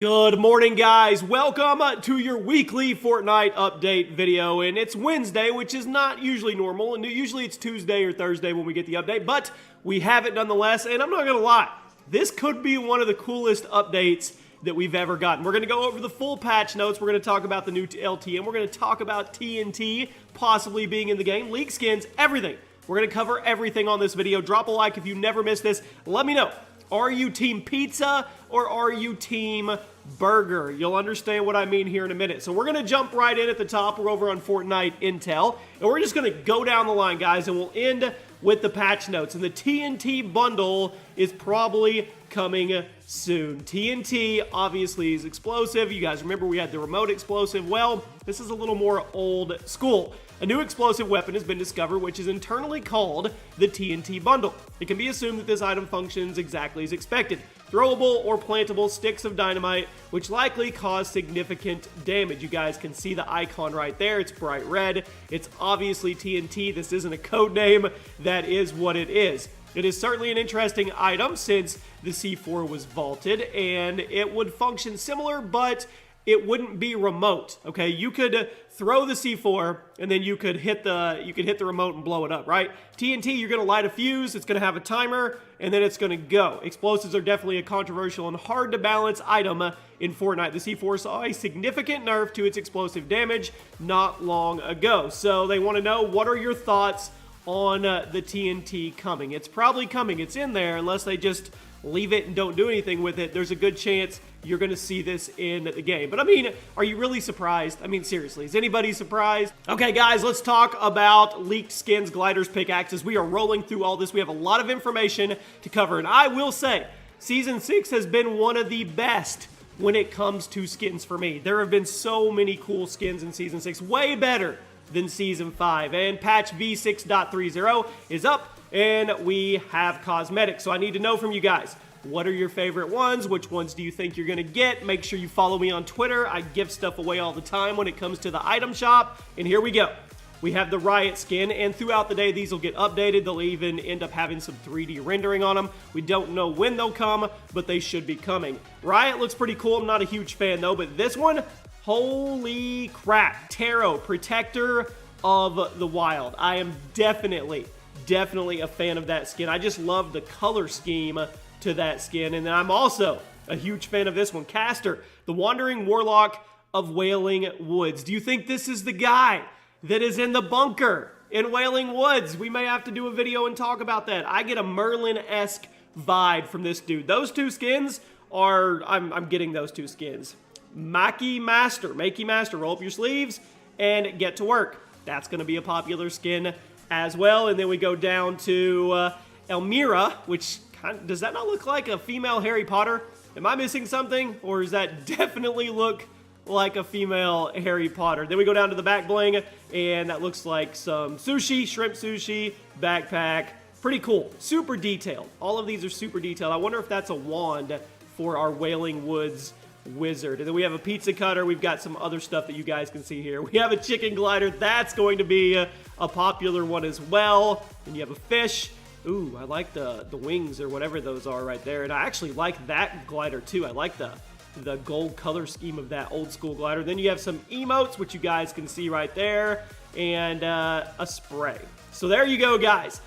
Good morning, guys. Welcome to your weekly Fortnite update video. And it's Wednesday, which is not usually normal. And usually it's Tuesday or Thursday when we get the update, but we have it nonetheless. And I'm not going to lie, this could be one of the coolest updates that we've ever gotten. We're going to go over the full patch notes. We're going to talk about the new LTM. We're going to talk about TNT possibly being in the game, league skins, everything. We're going to cover everything on this video. Drop a like if you never missed this. Let me know. Are you team pizza or are you team burger? You'll understand what I mean here in a minute. So we're going to jump right in at the top. We're over on Fortnite Intel. And we're just going to go down the line, guys, and we'll end with the patch notes. And the TNT bundle is probably coming soon. TNT obviously is explosive. You guys remember we had the remote explosive. Well, this is a little more old school. A new explosive weapon has been discovered, which is internally called the TNT bundle. It can be assumed that this item functions exactly as expected. Throwable or plantable sticks of dynamite, which likely cause significant damage. You guys can see the icon right there. It's bright red. It's obviously TNT. This isn't a code name. That is what it is. It is certainly an interesting item since the C4 was vaulted, and it would function similar, but it wouldn't be remote. Okay, you could throw the C4 and then you could hit the remote and blow it up, right? TNT, you're gonna light a fuse, it's gonna have a timer, and then it's gonna go. Explosives are definitely a controversial and hard to balance item in Fortnite. The C4 saw a significant nerf to its explosive damage not long ago. So they want to know, what are your thoughts on the TNT coming? It's probably coming. It's in there unless they just leave it and don't do anything with it. There's a good chance you're going to see this in the game. But I mean, are you really surprised? I mean, seriously, is anybody surprised? Okay, guys, let's talk about leaked skins, gliders, pickaxes. We are rolling through all this. We have a lot of information to cover. And I will say, Season 6 has been one of the best when it comes to skins for me. There have been so many cool skins in Season 6, way better than Season 5. And patch V6.30 is up, and we have cosmetics. So I need to know from you guys, what are your favorite ones? Which ones do you think you're gonna get? Make sure you follow me on Twitter. I give stuff away all the time when it comes to the item shop. And here we go. We have the Riot skin, and throughout the day, these will get updated. They'll even end up having some 3D rendering on them. We don't know when they'll come, but they should be coming. Riot looks pretty cool. I'm not a huge fan, though, but this one, holy crap. Taro, Protector of the Wild. I am definitely a fan of that skin. I just love the color scheme to that skin. And then I'm also a huge fan of this one, Caster, the Wandering Warlock of Wailing Woods. Do you think this is the guy that is in the bunker in Wailing Woods? We may have to do a video and talk about that. I get a Merlin-esque vibe from this dude. Those two skins are, I'm getting those two skins. Makey Master, roll up your sleeves and get to work. That's going to be a popular skin as well. And then we go down to Elmira, which does that not look like a female Harry Potter? Am I missing something? Or does that definitely look like a female Harry Potter? Then we go down to the back bling, and that looks like some sushi, shrimp sushi, backpack. Pretty cool. Super detailed. All of these are super detailed. I wonder if that's a wand for our Wailing Woods wizard. And then we have a pizza cutter. We've got some other stuff that you guys can see here. We have a chicken glider. That's going to be a popular one as well. And you have a fish. Ooh, I like the wings or whatever those are right there. And I actually like that glider too. I like the gold color scheme of that old school glider. Then you have some emotes, which you guys can see right there, and a spray. So there you go, guys.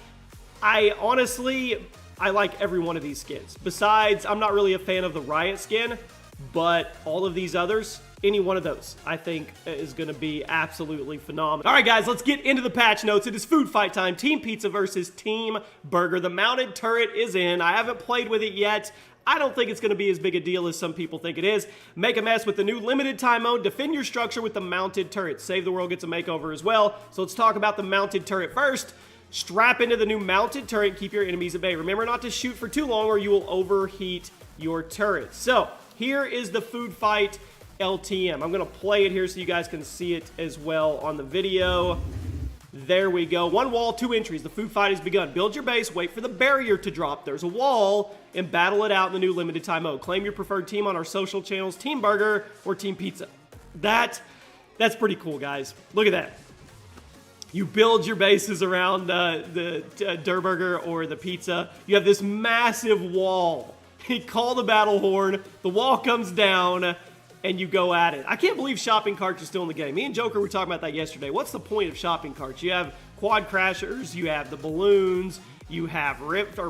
I like every one of these skins. Besides, I'm not really a fan of the Riot skin, but all of these others, any one of those, I think is going to be absolutely phenomenal. All right, guys, let's get into the patch notes. It is food fight time. Team Pizza versus Team Burger. The mounted turret is in. I haven't played with it yet. I don't think it's going to be as big a deal as some people think it is. Make a mess with the new limited time mode. Defend your structure with the mounted turret. Save the World gets a makeover as well. So let's talk about the mounted turret first. Strap into the new mounted turret and keep your enemies at bay. Remember not to shoot for too long or you will overheat your turret. So here is the food fight LTM. I'm going to play it here so you guys can see it as well on the video. There we go. One wall, two entries. The food fight has begun. Build your base, wait for the barrier to drop. There's a wall, and battle it out in the new limited time mode. Claim your preferred team on our social channels, Team Burger or Team Pizza. That's pretty cool, guys. Look at that. You build your bases around the Durburger or the pizza. You have this massive wall You call the battle horn, the wall comes down, and you go at it. I can't believe shopping carts are still in the game. Me and Joker were talking about that yesterday. What's the point of shopping carts? You have quad crashers, you have the balloons, you have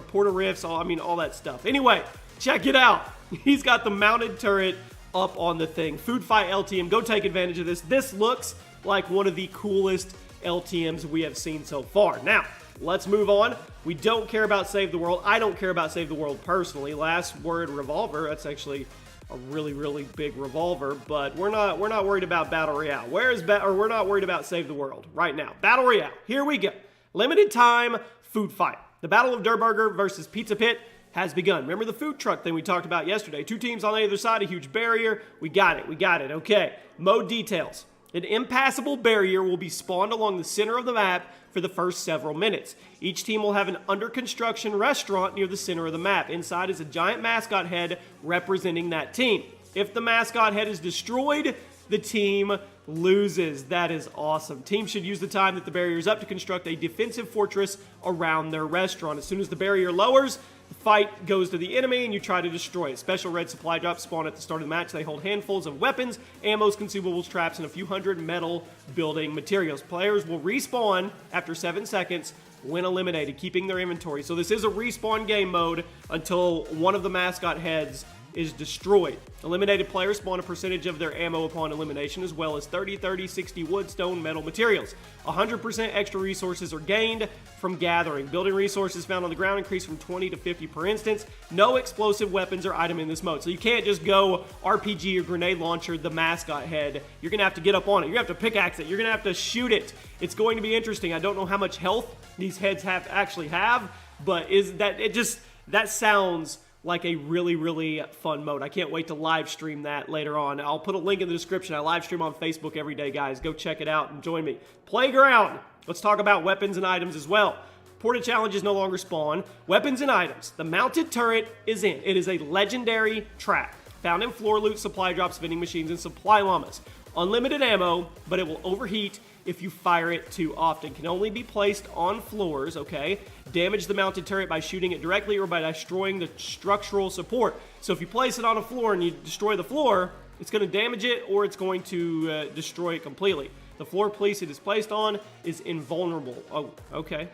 porta rifts, all that stuff. Anyway, check it out. He's got the mounted turret up on the thing. Food Fight LTM, go take advantage of this. This looks like one of the coolest LTMs we have seen so far. Now, let's move on. We don't care about Save the World. I don't care about Save the World personally. Last word revolver, that's actually a really, really big revolver, but we're not worried about Battle Royale. We're not worried about Save the World right now. Battle Royale, here we go. Limited time food fight. The Battle of Durburger versus Pizza Pit has begun. Remember the food truck thing we talked about yesterday? 2 teams on either side, a huge barrier. We got it. Okay, mode details. An impassable barrier will be spawned along the center of the map for the first several minutes. Each team will have an under construction restaurant near the center of the map. Inside is a giant mascot head representing that team. If the mascot head is destroyed, the team loses. That is awesome. Teams should use the time that the barrier is up to construct a defensive fortress around their restaurant. As soon as the barrier lowers, the fight goes to the enemy and you try to destroy it. Special red supply drops spawn at the start of the match. They hold handfuls of weapons, ammos, consumables, traps, and a few hundred metal building materials. Players will respawn after 7 seconds when eliminated, keeping their inventory. So this is a respawn game mode until one of the mascot heads is destroyed. Eliminated players spawn a percentage of their ammo upon elimination, as well as 30, 30, 60 wood, stone, metal materials. 100% extra resources are gained from gathering. Building resources found on the ground increase from 20 to 50 per instance. No explosive weapons or item in this mode. So you can't just go RPG or grenade launcher the mascot head. You're gonna have to get up on it. You're gonna have to pickaxe it. You're gonna have to shoot it. It's going to be interesting. I don't know how much health these heads actually have, but that sounds like a really, really fun mode. I can't wait to live stream that later on. I'll put a link in the description. I live stream on Facebook every day, guys. Go check it out and join me. Playground. Let's talk about weapons and items as well. Porta challenges no longer spawn. Weapons and items. The mounted turret is in. It is a legendary trap found in floor loot, supply drops, vending machines, and supply llamas. Unlimited ammo, but it will overheat if you fire it too often. Can only be placed on floors, okay? Damage the mounted turret by shooting it directly or by destroying the structural support. So if you place it on a floor and you destroy the floor, it's going to damage it or it's going to destroy it completely. The floor piece it is placed on is invulnerable. Oh, okay.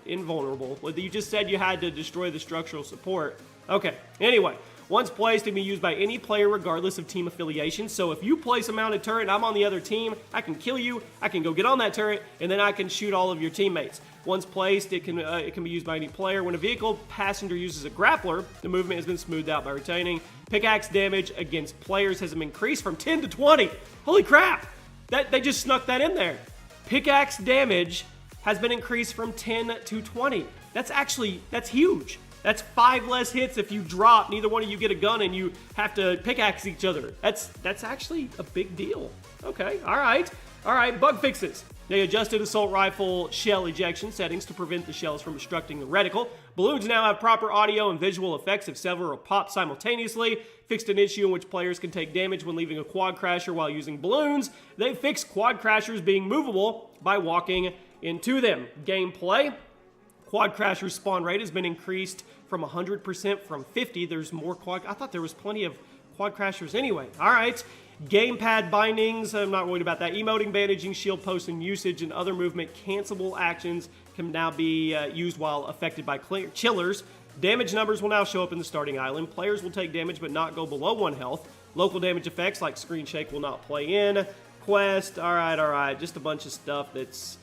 Invulnerable. Well, you just said you had to destroy the structural support. Okay, anyway. Once placed, it can be used by any player regardless of team affiliation. So if you place a mounted turret and I'm on the other team, I can kill you, I can go get on that turret, and then I can shoot all of your teammates. Once placed, it can be used by any player. When a vehicle passenger uses a grappler, the movement has been smoothed out by retaining. Pickaxe damage against players has been increased from 10 to 20. Holy crap! They just snuck that in there. Pickaxe damage has been increased from 10 to 20. That's huge. That's 5 less hits if you drop. Neither one of you get a gun and you have to pickaxe each other. That's actually a big deal. Okay, all right. Bug fixes. They adjusted assault rifle shell ejection settings to prevent the shells from obstructing the reticle. Balloons now have proper audio and visual effects if several pop simultaneously. Fixed an issue in which players can take damage when leaving a quad crasher while using balloons. They fixed quad crashers being movable by walking into them. Gameplay. Quad crasher spawn rate has been increased from 100% from 50. There's more I thought there was plenty of quad crashers anyway. All right. Gamepad bindings. I'm not worried about that. Emoting, bandaging, shield posting, usage, and other movement cancelable actions can now be used while affected by chillers. Damage numbers will now show up in the starting island. Players will take damage but not go below 1 health. Local damage effects like screen shake will not play in. Quest. All right. Just a bunch of stuff that's...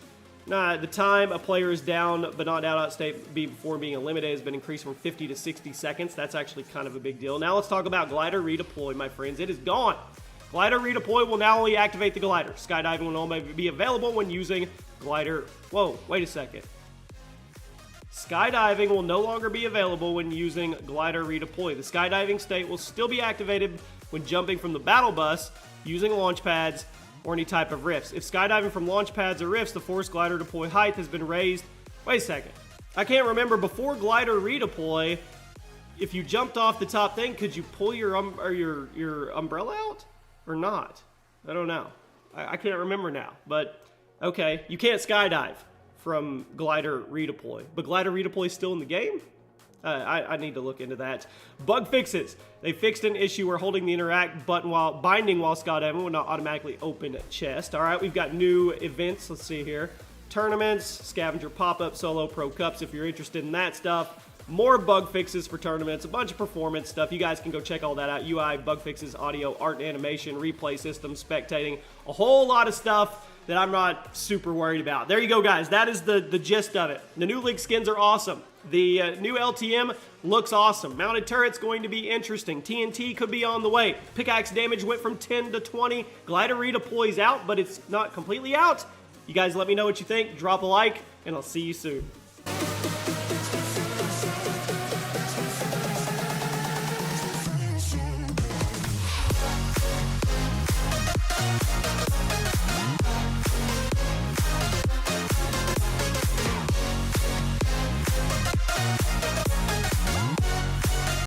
the time a player is down but not out state before being eliminated has been increased from 50 to 60 seconds. That's actually kind of a big deal. Now let's talk about glider redeploy, my friends. It is gone. Glider redeploy will now only activate the glider. Skydiving will only be available when using glider. Whoa, wait a second. Skydiving will no longer be available when using glider redeploy. The skydiving state will still be activated when jumping from the battle bus using launch pads or any type of rifts. If skydiving from launch pads or rifts, the forced glider deploy height has been raised. Wait a second. I can't remember. Before glider redeploy, if you jumped off the top thing, could you pull your umbrella out or not? I don't know. I can't remember now. But okay, you can't skydive from glider redeploy. But glider redeploy is still in the game? I need to look into that. Bug fixes. They fixed an issue where holding the interact button while binding while Scott Evan would not automatically open chest. All right, we've got new events. Let's see here. Tournaments, scavenger pop-up, solo, pro cups if you're interested in that stuff. More bug fixes for tournaments, a bunch of performance stuff. You guys can go check all that out. UI, bug fixes, audio, art and animation, replay system, spectating, a whole lot of stuff that I'm not super worried about. There you go, guys. That is the gist of it. The new League skins are awesome. The new LTM looks awesome. Mounted turret's going to be interesting. TNT could be on the way. Pickaxe damage went from 10 to 20. Glider redeploys out, but it's not completely out. You guys let me know what you think. Drop a like, and I'll see you soon.